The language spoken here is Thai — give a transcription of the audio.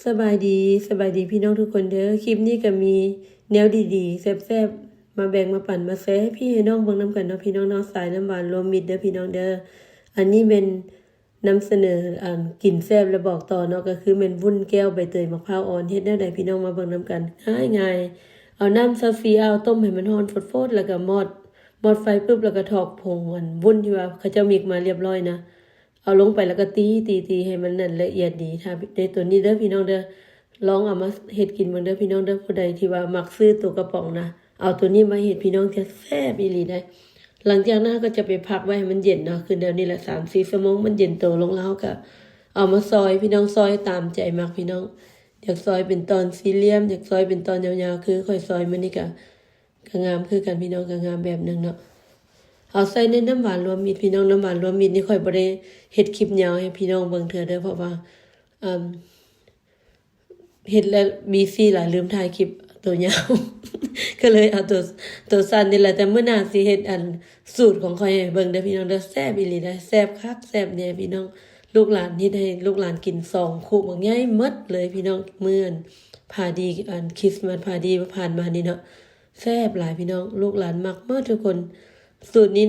สบายดีพี่น้องทุกคนเด้อคลิปนี้ก็มีแนวดีๆแซ่บๆมาแบ่งมาปั่นมาแซ่ให้พี่ให้น้องเบิ่งนำกันเนาะพี่น้องเนาะสายน้ำหวานรวมมิตรเด้อพี่น้องเด้ออันนี้เป็นนำเสนอกินแซ่บและบอกต่อเนาะก็คือเป็นวุ้นแก้วใบเตยมะพร้าวอ่อนเฮ็ดแนวใดพี่น้องมาเบิ่งนำกันง่ายๆเอาน้ำซาซีเอาต้มให้มันร้อนฟดๆแล้วก็มอดไฟปึ๊บแล้วก็ถอกผงวุ้นที่ว่าเขาเจ้ามิกมาเรียบร้อยนะเอาลงไปแล้วก็ตีให้มันนั่นละเอียดดีถ้าในตัวนี้เด้อพี่น้องเด้อลองเอามาเฮ็ดกินเบิ่งเด้อพี่น้องเด้อผู้ใดที่ว่ามักซื้อตัวกระป๋องนะเอาตัวนี้มาเฮ็ดพี่น้องจะแซ่บอีหลีได้หลังจากนั้นก็จะไปพักไว้ให้มันเย็นเนาะคือเดี๋ยวนี้ละ3-4 ชั่วโมงมันเย็นโตลงแล้วก็เอามาซอยพี่น้องซอยตามใจมักพี่น้องอยากซอยเป็นตอนสี่เหลี่ยมอยากซอยเป็นตอนยาวๆคือค่อยซอยมันนี่ก็งามคือกันพี่น้องก็งามแบบนึงเนาะเอาใส่ในน้ำหวานรวมมิตรพี่น้องน้ำหวานรวมมิตรนี่ค่อยบ่ได้เฮ็ดคลิปยาวให้พี่น้องเบิ่งเทื่อเด้อเพราะว่าเฮ็ดแล้วบีซี่หลายลืมถ่ายคลิปตัวยาว ก็เลยเอาตัวสั้นนี่แหละแต่มื้อหน้าสิเฮ็ดสูตรของค่อยให้เบิ่งเด้อพี่น้องเด้อแซ่บอีหลีได้แซ่บคักแซ่บแน่พี่น้องลูกหลานที่ได้ลูกหลานกิน2คู่บักใหญ่หมดเลยพี่น้องมื้อพาดีคริสต์มาสพาดีผ่านมานี่เนาะแซ่บหลายพี่น้องลูกหลานมักหมดทุกคนสูตรนี้